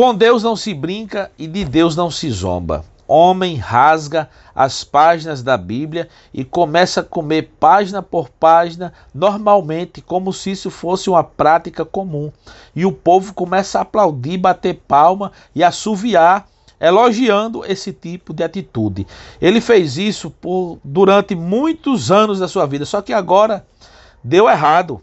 Com Deus não se brinca e de Deus não se zomba. Homem rasga as páginas da Bíblia e começa a comer página por página, normalmente, como se isso fosse uma prática comum. E o povo começa a aplaudir, bater palma e assoviar, elogiando esse tipo de atitude. Ele fez isso durante muitos anos da sua vida, só que agora deu errado.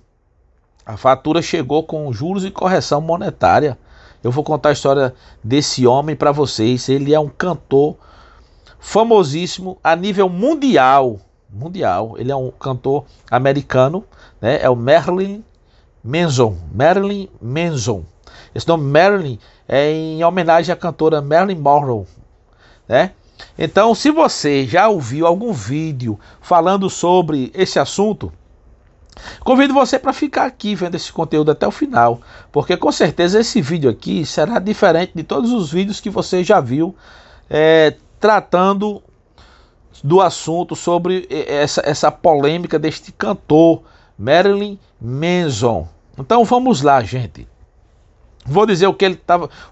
A fatura chegou com juros e correção monetária. Eu vou contar a história desse homem para vocês. Ele é um cantor famosíssimo a nível mundial. Ele é um cantor americano, né? É o Marilyn Manson. Marilyn Manson. Esse nome Marilyn é em homenagem à cantora Marilyn Monroe, né? Então, se você já ouviu algum vídeo falando sobre esse assunto, convido você para ficar aqui vendo esse conteúdo até o final, porque com certeza esse vídeo aqui será diferente de todos os vídeos que você já viu tratando do assunto sobre essa polêmica deste cantor Marilyn Manson. Então vamos lá, gente. Vou dizer o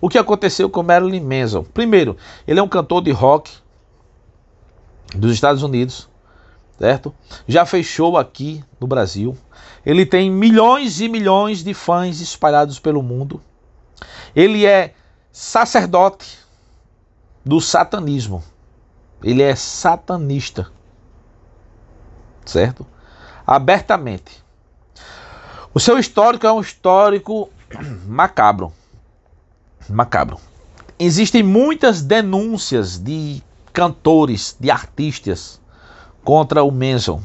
que aconteceu com Marilyn Manson. Primeiro, ele é um cantor de rock dos Estados Unidos, certo? Já fez show aqui no Brasil. Ele tem milhões e milhões de fãs espalhados pelo mundo. Ele é sacerdote do satanismo. Ele é satanista, certo? Abertamente. O seu histórico é um histórico macabro. Existem muitas denúncias de cantores, de artistas contra o Manson,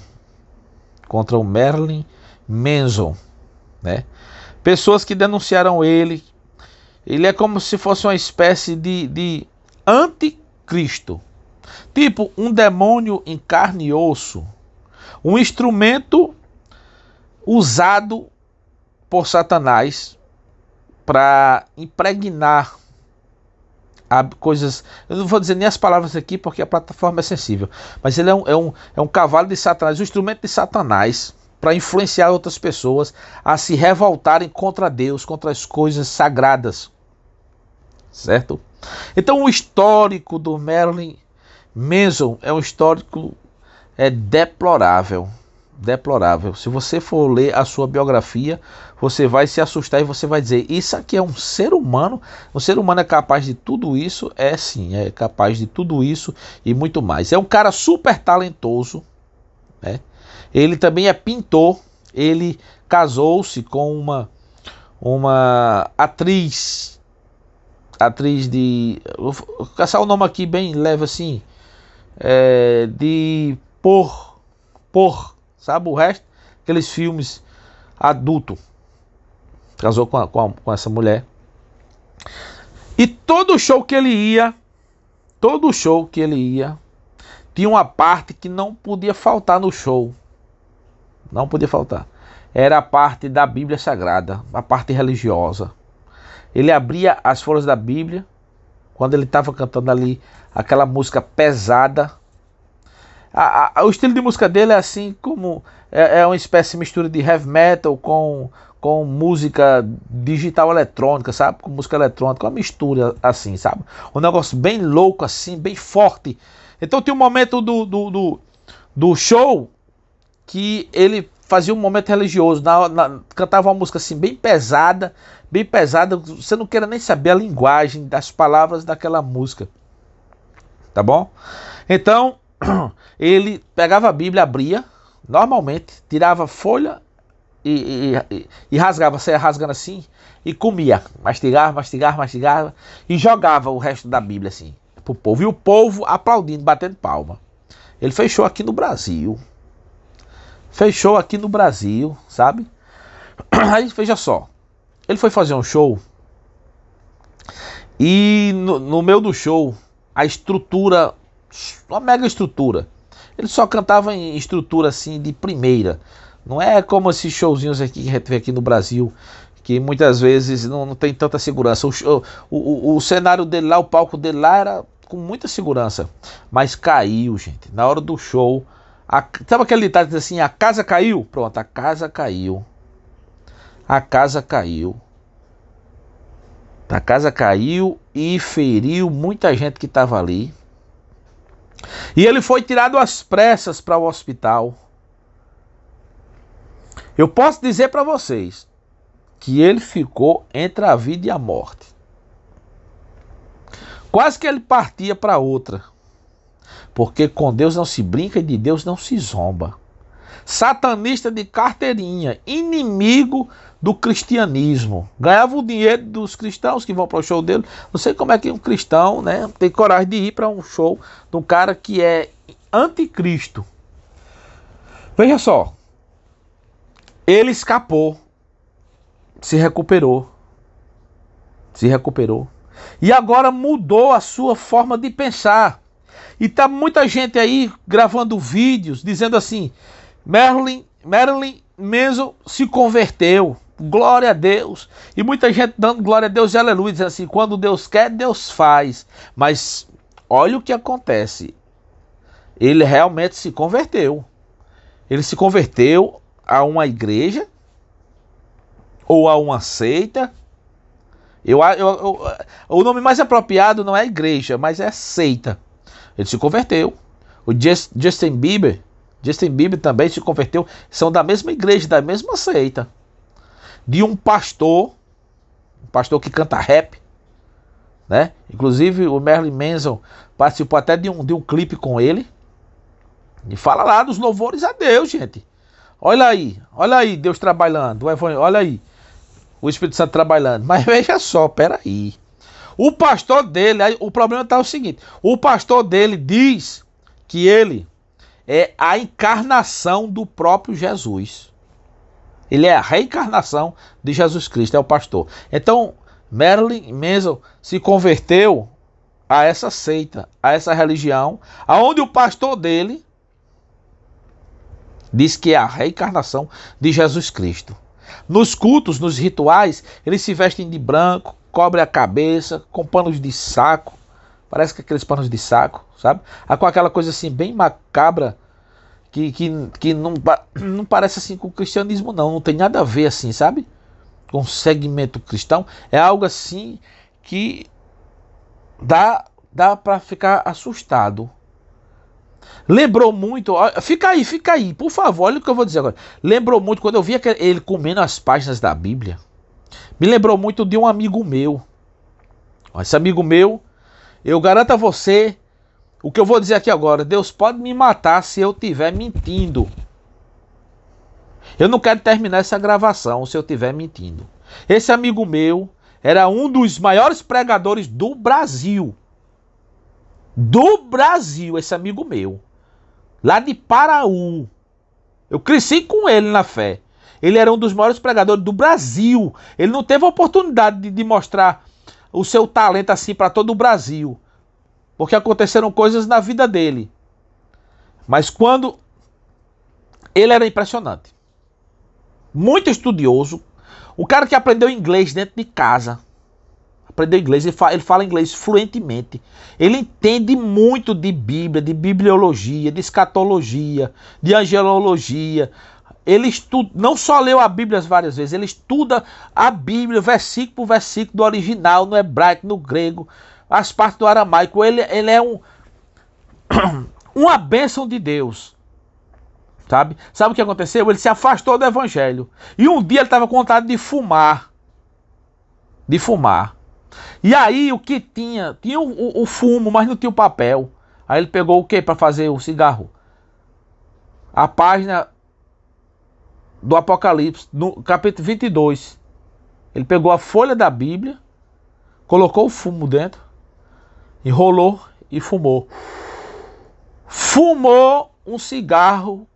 contra o Marilyn Manson, né? Pessoas que denunciaram ele. Ele é como se fosse uma espécie de anticristo, tipo um demônio em carne e osso, um instrumento usado por Satanás para impregnar coisas. Eu não vou dizer nem as palavras aqui porque a plataforma é sensível, mas ele é um cavalo de Satanás, um instrumento de Satanás para influenciar outras pessoas a se revoltarem contra Deus, contra as coisas sagradas, certo? Então o histórico do Marilyn Manson é um histórico deplorável. Se você for ler a sua biografia, você vai se assustar e você vai dizer: isso aqui é um ser humano? Um ser humano é capaz de tudo isso? É sim, é capaz de tudo isso e muito mais. É um cara super talentoso, né? Ele também é pintor. Ele casou-se com uma atriz de... Vou caçar o nome aqui bem leve assim, de sabe o resto? Aqueles filmes adulto. Casou com essa mulher. E todo show que ele ia, tinha uma parte que não podia faltar no show. Não podia faltar. Era a parte da Bíblia Sagrada, a parte religiosa. Ele abria as folhas da Bíblia, quando ele estava cantando ali aquela música pesada. O estilo de música dele é assim como... É uma espécie de mistura de heavy metal com música digital eletrônica, sabe? Com música eletrônica, uma mistura assim, sabe? Um negócio bem louco assim, bem forte. Então tinha um momento do show que ele fazia um momento religioso, cantava uma música assim bem pesada, você não queira nem saber a linguagem das palavras daquela música, tá bom? Então ele pegava a Bíblia, abria normalmente, tirava a folha e rasgava, saia rasgando assim e comia, mastigava e jogava o resto da Bíblia assim pro povo, e o povo aplaudindo, batendo palma. Ele fechou aqui no Brasil, sabe? Aí veja só, ele foi fazer um show e no meio do show a estrutura, uma mega estrutura, ele só cantava em estrutura assim de primeira. Não é como esses showzinhos aqui que a gente vê aqui no Brasil, que muitas vezes não tem tanta segurança. O cenário dele lá, o palco dele lá era com muita segurança, mas caiu, gente, na hora do show. Sabe aquele ditado que diz assim: a casa caiu? Pronto, a casa caiu. A casa caiu e feriu muita gente que estava ali. E ele foi tirado às pressas para o hospital. Eu posso dizer para vocês que ele ficou entre a vida e a morte. Quase que ele partia para outra. Porque com Deus não se brinca e de Deus não se zomba. Satanista de carteirinha, inimigo do cristianismo. Ganhava o dinheiro dos cristãos que vão para o show dele. Não sei como é que um cristão, né, tem coragem de ir para um show de um cara que é anticristo. Veja só. Ele escapou. Se recuperou. E agora mudou a sua forma de pensar. E tá muita gente aí gravando vídeos dizendo assim: Marilyn Manson se converteu, glória a Deus. E muita gente dando glória a Deus e aleluia, dizendo assim: quando Deus quer, Deus faz. Mas olha o que acontece. Ele realmente se converteu. Ele se converteu a uma igreja ou a uma seita. O nome mais apropriado não é igreja, mas é seita. Ele se converteu. O Justin Bieber também se converteu. São da mesma igreja, da mesma seita. De um pastor que canta rap, né? Inclusive o Marilyn Manson participou até de um clipe com ele. E fala lá dos louvores a Deus, gente. Olha aí Deus trabalhando. Olha aí o Espírito Santo trabalhando. Mas veja só, peraí. O pastor dele, o problema está o seguinte: o pastor dele diz que ele é a encarnação do próprio Jesus. Ele é a reencarnação de Jesus Cristo, é o pastor. Então, Marilyn Manson se converteu a essa seita, a essa religião, aonde o pastor dele diz que é a reencarnação de Jesus Cristo. Nos cultos, nos rituais, eles se vestem de branco, cobre a cabeça com panos de saco, parece que aqueles panos de saco, sabe? Com aquela coisa assim bem macabra, que não parece assim com o cristianismo não tem nada a ver assim, sabe? Com o segmento cristão, é algo assim que dá para ficar assustado. Lembrou muito, fica aí, por favor, olha o que eu vou dizer agora. Lembrou muito, quando eu via ele comendo as páginas da Bíblia, me lembrou muito de um amigo meu. Esse amigo meu, eu garanto a você, o que eu vou dizer aqui agora, Deus pode me matar se eu estiver mentindo. Eu não quero terminar essa gravação se eu estiver mentindo. Esse amigo meu era um dos maiores pregadores do Brasil. Esse amigo meu. Lá de Paraú. Eu cresci com ele na fé. Ele era um dos maiores pregadores do Brasil. Ele não teve a oportunidade de mostrar o seu talento assim para todo o Brasil. Porque aconteceram coisas na vida dele. Mas quando... ele era impressionante. Muito estudioso. O cara que aprendeu inglês dentro de casa. Aprendeu inglês, ele fala inglês fluentemente. Ele entende muito de Bíblia, de bibliologia, de escatologia, de angelologia. Ele estuda, não só leu a Bíblia várias vezes, ele estuda a Bíblia, versículo por versículo, do original, no hebraico, no grego, as partes do aramaico. Ele é uma bênção de Deus. Sabe o que aconteceu? Ele se afastou do evangelho. E um dia ele estava com vontade de fumar. E aí o que tinha? Tinha o fumo, mas não tinha o papel. Aí ele pegou o que para fazer o cigarro? A página do Apocalipse, no capítulo 22. Ele pegou a folha da Bíblia, colocou o fumo dentro, enrolou e fumou. Fumou um cigarro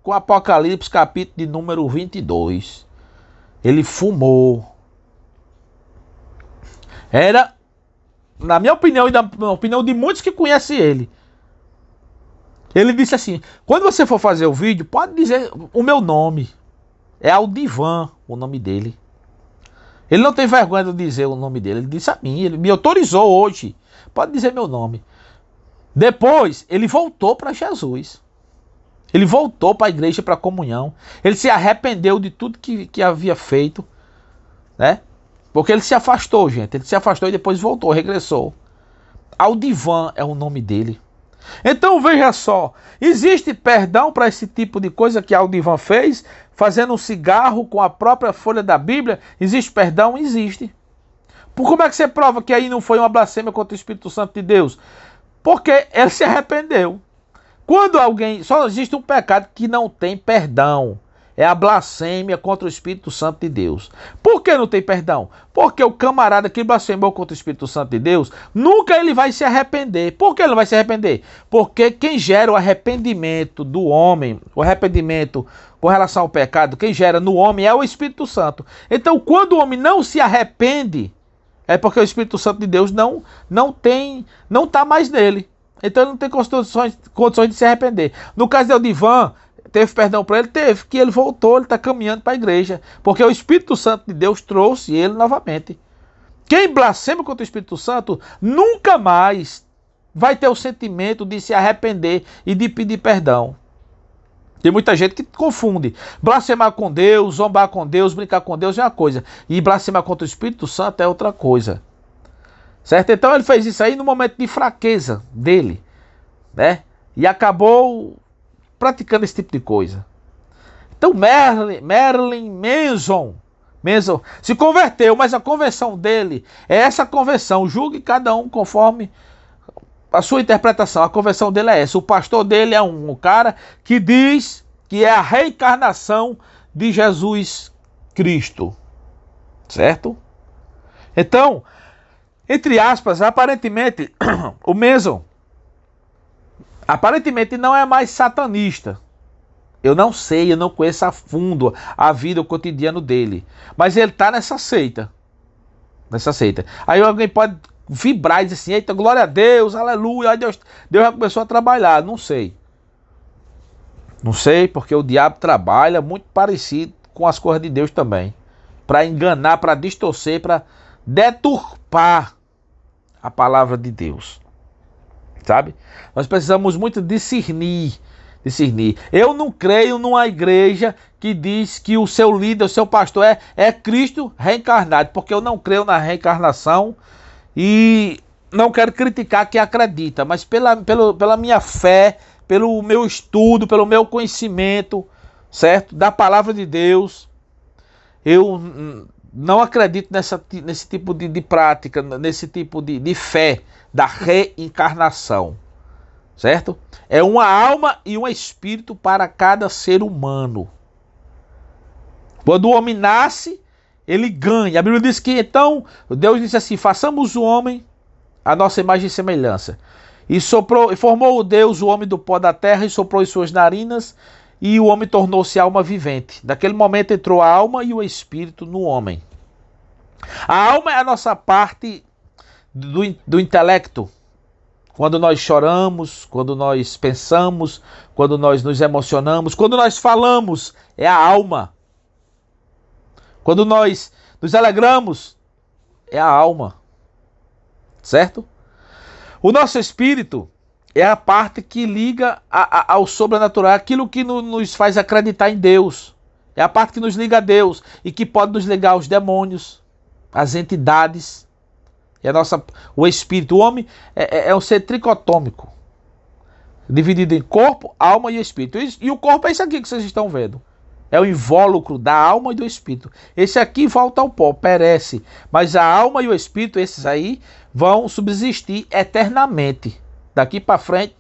com Apocalipse, capítulo de número 22. Ele fumou. Era, na minha opinião e na opinião de muitos que conhecem ele, ele disse assim: quando você for fazer o vídeo, pode dizer o meu nome. É Aldivan o nome dele. Ele não tem vergonha de dizer o nome dele. Ele disse a mim, ele me autorizou hoje. Pode dizer meu nome. Depois, ele voltou para Jesus. Ele voltou para a igreja, para a comunhão. Ele se arrependeu de tudo que havia feito, né? Porque ele se afastou, gente. Ele se afastou e depois voltou, regressou. Aldivan é o nome dele. Então veja só, existe perdão para esse tipo de coisa que Aldivan fez, fazendo um cigarro com a própria folha da Bíblia? Existe perdão? Existe. Por como é que você prova que aí não foi uma blasfêmia contra o Espírito Santo de Deus? Porque ele se arrependeu. Quando alguém... Só existe um pecado que não tem perdão. É a blasfêmia contra o Espírito Santo de Deus. Por que não tem perdão? Porque o camarada que blasfemou contra o Espírito Santo de Deus, nunca ele vai se arrepender. Por que ele não vai se arrepender? Porque quem gera o arrependimento do homem, o arrependimento com relação ao pecado, quem gera no homem é o Espírito Santo. Então, quando o homem não se arrepende, é porque o Espírito Santo de Deus não está mais nele. Então ele não tem condições de se arrepender. No caso de Aldivan, teve perdão para ele? Teve, que ele voltou, ele está caminhando para a igreja. Porque o Espírito Santo de Deus trouxe ele novamente. Quem blasfema contra o Espírito Santo nunca mais vai ter o sentimento de se arrepender e de pedir perdão. Tem muita gente que confunde. Blasfemar com Deus, zombar com Deus, brincar com Deus é uma coisa. E blasfemar contra o Espírito Santo é outra coisa. Certo? Então ele fez isso aí no momento de fraqueza dele, né? E acabou praticando esse tipo de coisa. Então Marilyn Manson se converteu, mas a conversão dele é essa conversão. Julgue cada um conforme a sua interpretação. A conversão dele é essa. O pastor dele é um cara que diz que é a reencarnação de Jesus Cristo. Certo? Então, entre aspas, aparentemente, o Manson aparentemente não é mais satanista. Eu não sei, eu não conheço a fundo a vida, o cotidiano dele. Mas ele está nessa seita. Nessa seita. Aí alguém pode vibrar e dizer assim, eita, glória a Deus, aleluia, Deus já começou a trabalhar. Não sei. Não sei, porque o diabo trabalha muito parecido com as coisas de Deus também. Para enganar, para distorcer, para deturpar a palavra de Deus. Sabe? Nós precisamos muito discernir. Eu não creio numa igreja que diz que o seu líder, o seu pastor é Cristo reencarnado, porque eu não creio na reencarnação e não quero criticar quem acredita, mas pela minha fé, pelo meu estudo, pelo meu conhecimento, certo? Da palavra de Deus, eu não acredito nesse tipo de prática, nesse tipo de fé da reencarnação, certo? É uma alma e um espírito para cada ser humano. Quando o homem nasce, ele ganha. A Bíblia diz que então, Deus disse assim, façamos o homem a nossa imagem e semelhança. E formou Deus o homem do pó da terra e soprou em suas narinas, e o homem tornou-se alma vivente. Naquele momento entrou a alma e o espírito no homem. A alma é a nossa parte do intelecto. Quando nós choramos, quando nós pensamos, quando nós nos emocionamos, quando nós falamos, é a alma. Quando nós nos alegramos, é a alma. Certo? O nosso espírito é a parte que liga ao sobrenatural, aquilo que nos faz acreditar em Deus. É a parte que nos liga a Deus e que pode nos ligar aos demônios, às entidades. É o espírito. O homem é um ser tricotômico, dividido em corpo, alma e espírito. E o corpo é isso aqui que vocês estão vendo. É o invólucro da alma e do espírito. Esse aqui volta ao pó, perece. Mas a alma e o espírito, esses aí, vão subsistir eternamente. Daqui para frente,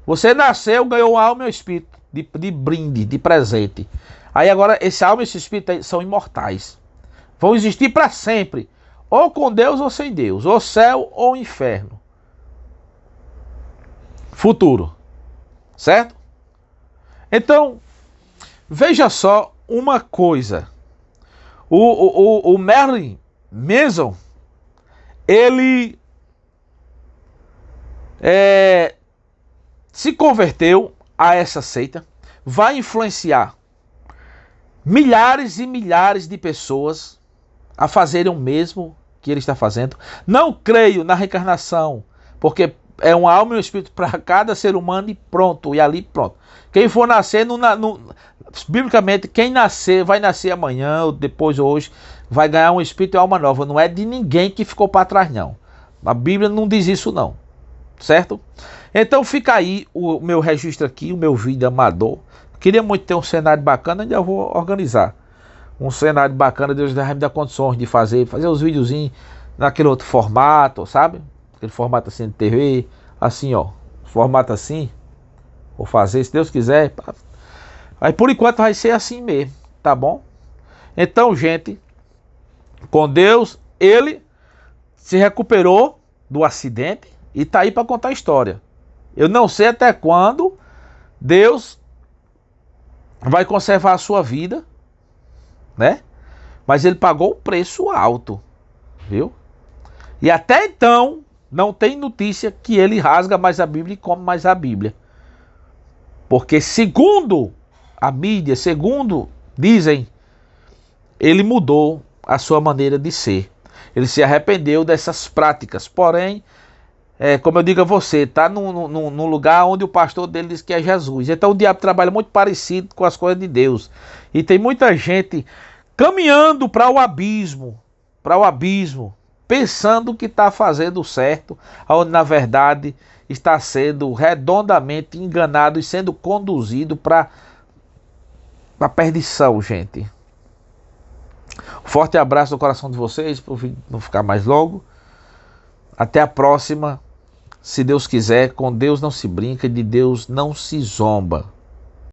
você nasceu, ganhou a alma e o espírito de brinde, de presente. Aí agora, esse alma e esse espírito são imortais. Vão existir para sempre. Ou com Deus ou sem Deus. Ou céu ou inferno. Futuro. Certo? Então, veja só uma coisa. O Marilyn Manson, ele se converteu a essa seita. Vai influenciar milhares e milhares de pessoas a fazerem o mesmo que ele está fazendo. Não creio na reencarnação, porque é uma alma e um espírito para cada ser humano e pronto, e ali pronto. Quem for nascer, biblicamente, quem nascer, vai nascer amanhã, ou depois, ou hoje. vai ganhar um espírito e alma nova. Não é de ninguém que ficou para trás, não. A Bíblia não diz isso, não. Certo? Então fica aí o meu registro aqui, o meu vídeo amador. Queria muito ter um cenário bacana, ainda vou organizar. Um cenário bacana, Deus vai me dar condições de fazer os videozinhos naquele outro formato, sabe? Aquele formato assim de TV, assim ó. Formato assim. Vou fazer, se Deus quiser. Aí por enquanto vai ser assim mesmo, tá bom? Então, gente, com Deus, ele se recuperou do acidente e tá aí para contar a história. Eu não sei até quando Deus vai conservar a sua vida, né? Mas ele pagou um preço alto, viu? E até então não tem notícia que ele rasga mais a Bíblia e come mais a Bíblia. Porque segundo a mídia, segundo dizem, ele mudou a sua maneira de ser. Ele se arrependeu dessas práticas. Porém, como eu digo a você, está num lugar onde o pastor dele diz que é Jesus. Então o diabo trabalha muito parecido com as coisas de Deus. E tem muita gente caminhando para o abismo, pensando que está fazendo certo, onde na verdade está sendo redondamente enganado e sendo conduzido para a perdição, gente. Um forte abraço no coração de vocês, para o vídeo não ficar mais longo. Até a próxima. Se Deus quiser, com Deus não se brinca, de Deus não se zomba.